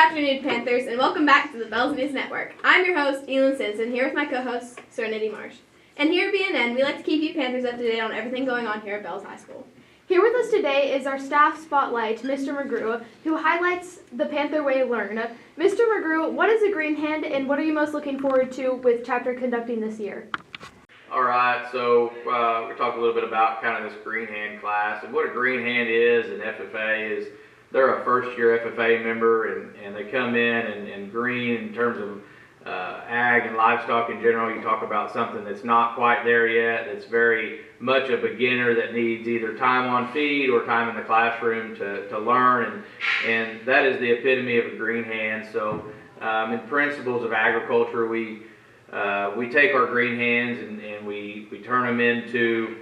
afternoon, Panthers, and welcome back to the Bells News Network. I'm your host, Elin Simpson, here with my co-host, Serenity Marsh. And here at BNN, we like to keep you Panthers up to date on everything going on here at Bells High School. Here with us today is our staff spotlight, Mr. McGrew, who highlights the Panther Way Learn. Mr. McGrew, what is a Green Hand, and what are you most looking forward to with chapter conducting this year? All right, so we talked a little bit about kind of this Green Hand class, and what a Green Hand is and FFA is. They're a first-year FFA member, and they come in and green in terms of ag and livestock in general. You talk about something that's not quite there yet, that's very much a beginner that needs either time on feed or time in the classroom to learn, and that is the epitome of a Green Hand. So in principles of agriculture, we take our Green Hands and we turn them into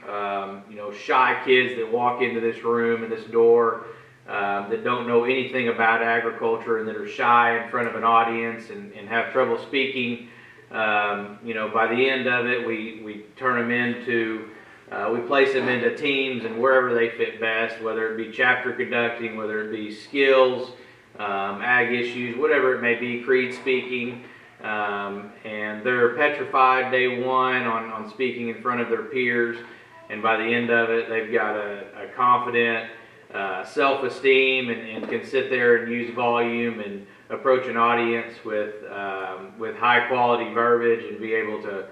shy kids that walk into this room and this door that don't know anything about agriculture and that are shy in front of an audience and have trouble speaking. By the end of it, we turn them into, we place them into teams and wherever they fit best, whether it be chapter conducting, whether it be skills, ag issues, whatever it may be, creed speaking. And they're petrified day one on speaking in front of their peers. And by the end of it, they've got a confident self-esteem and can sit there and use volume and approach an audience with high-quality verbiage and be able to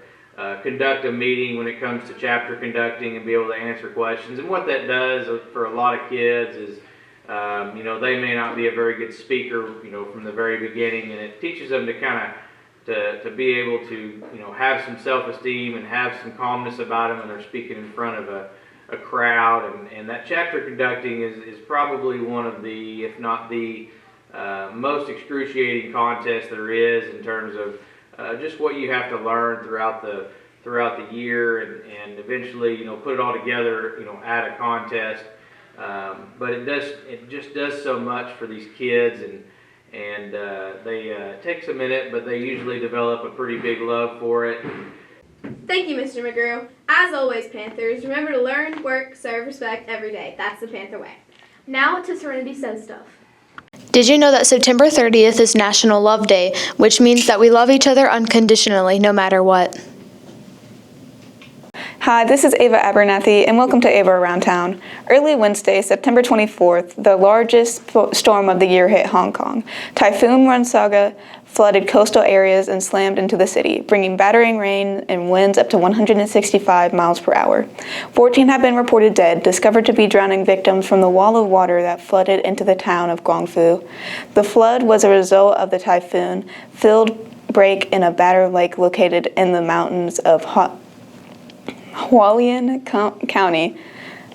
conduct a meeting when it comes to chapter conducting and be able to answer questions. And what that does for a lot of kids is, they may not be a very good speaker, from the very beginning, and it teaches them to kind of to be able to, have some self-esteem and have some calmness about them when they're speaking in front of a crowd, and that chapter conducting is probably one of the, if not the most excruciating contest there is in terms of just what you have to learn throughout the year and eventually put it all together at a contest. But it just does so much for these kids, and it takes a minute, but they usually develop a pretty big love for it. Thank you, Mr. McGrew. As always, Panthers, remember to learn, work, serve, respect every day. That's the Panther Way. Now to Serenity Says Stuff. Did you know that September 30th is National Love Day, which means that we love each other unconditionally, no matter what? Hi, this is Ava Abernathy, and welcome to Ava Around Town. Early Wednesday, September 24th, the largest storm of the year hit Hong Kong. Typhoon Ransaga flooded coastal areas and slammed into the city, bringing battering rain and winds up to 165 miles per hour. 14 have been reported dead, discovered to be drowning victims from the wall of water that flooded into the town of Guangfu. The flood was a result of the typhoon-filled break in a battered lake located in the mountains of Hualien County.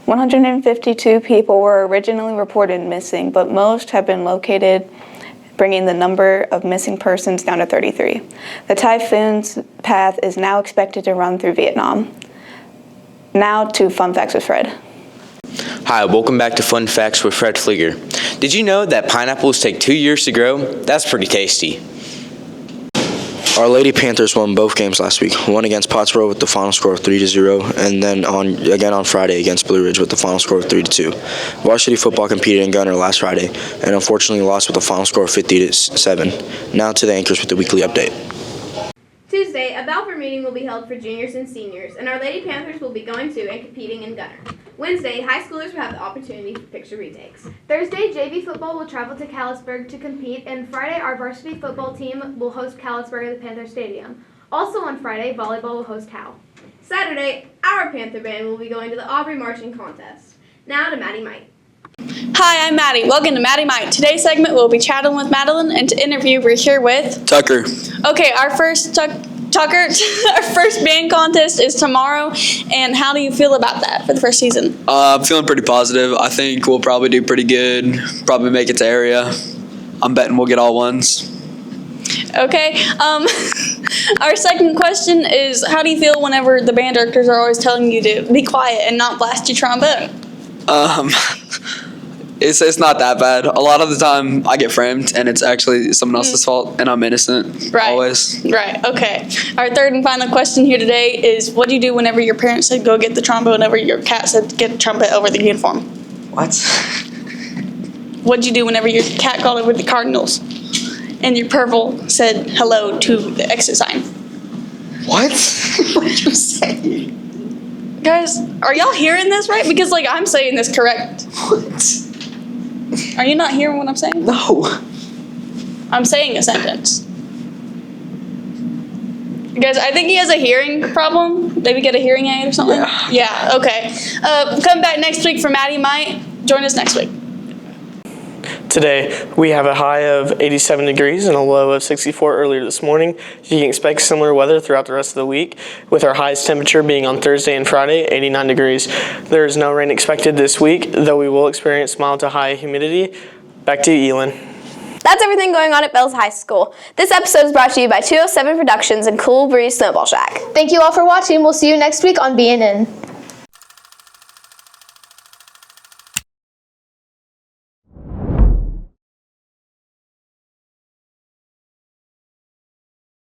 152 people were originally reported missing, but most have been located, bringing the number of missing persons down to 33. The typhoon's path is now expected to run through Vietnam. Now to Fun Facts with Fred. Hi, welcome back to Fun Facts with Fred Flieger. Did you know that pineapples take 2 years to grow? That's pretty tasty. Our Lady Panthers won both games last week. One against Pottsboro with the final score of 3-0, and then again on Friday against Blue Ridge with the final score of 3-2. Varsity football competed in Gunner last Friday, and unfortunately lost with a final score of 50-7. Now to the anchors with the weekly update. Tuesday, a Balfour meeting will be held for juniors and seniors, and our Lady Panthers will be going to and competing in Gunner. Wednesday, high schoolers will have the opportunity for picture retakes. Thursday, JV football will travel to Callisburg to compete, and Friday, our varsity football team will host Callisburg at the Panther Stadium. Also on Friday, volleyball will host Cal. Saturday, our Panther band will be going to the Aubrey Marching Contest. Now to Maddie Might. Hi, I'm Maddie. Welcome to Maddie Might. Today's segment we'll be chatting with Madeline, and to interview we're here with Tucker. Okay, our first Tucker, our first band contest is tomorrow, and how do you feel about that for the first season? I'm feeling pretty positive. I think we'll probably do pretty good, probably make it to area. I'm betting we'll get all ones. Okay, our second question is, how do you feel whenever the band directors are always telling you to be quiet and not blast your trombone? It's not that bad. A lot of the time I get framed and it's actually someone else's fault and I'm innocent. Right. Always. Right, okay. Our third and final question here today is, what do you do whenever your parents said go get the trombone over your cat said get the trumpet over the uniform? What? What'd you do whenever your cat called over the Cardinals? And your purple said hello to the exit sign. What? What are you saying? Guys, are y'all hearing this right? Because like I'm saying this correct. What? Are you not hearing what I'm saying? No. I'm saying a sentence. Guys, I think he has a hearing problem. Maybe get a hearing aid or something. Yeah, okay. Come back next week for Maddie Might. Join us next week. Today, we have a high of 87 degrees and a low of 64 earlier this morning. You can expect similar weather throughout the rest of the week, with our highest temperature being on Thursday and Friday, 89 degrees. There is no rain expected this week, though we will experience mild to high humidity. Back to you, Elin. That's everything going on at Bells High School. This episode is brought to you by 207 Productions and Cool Breeze Snowball Shack. Thank you all for watching. We'll see you next week on BNN.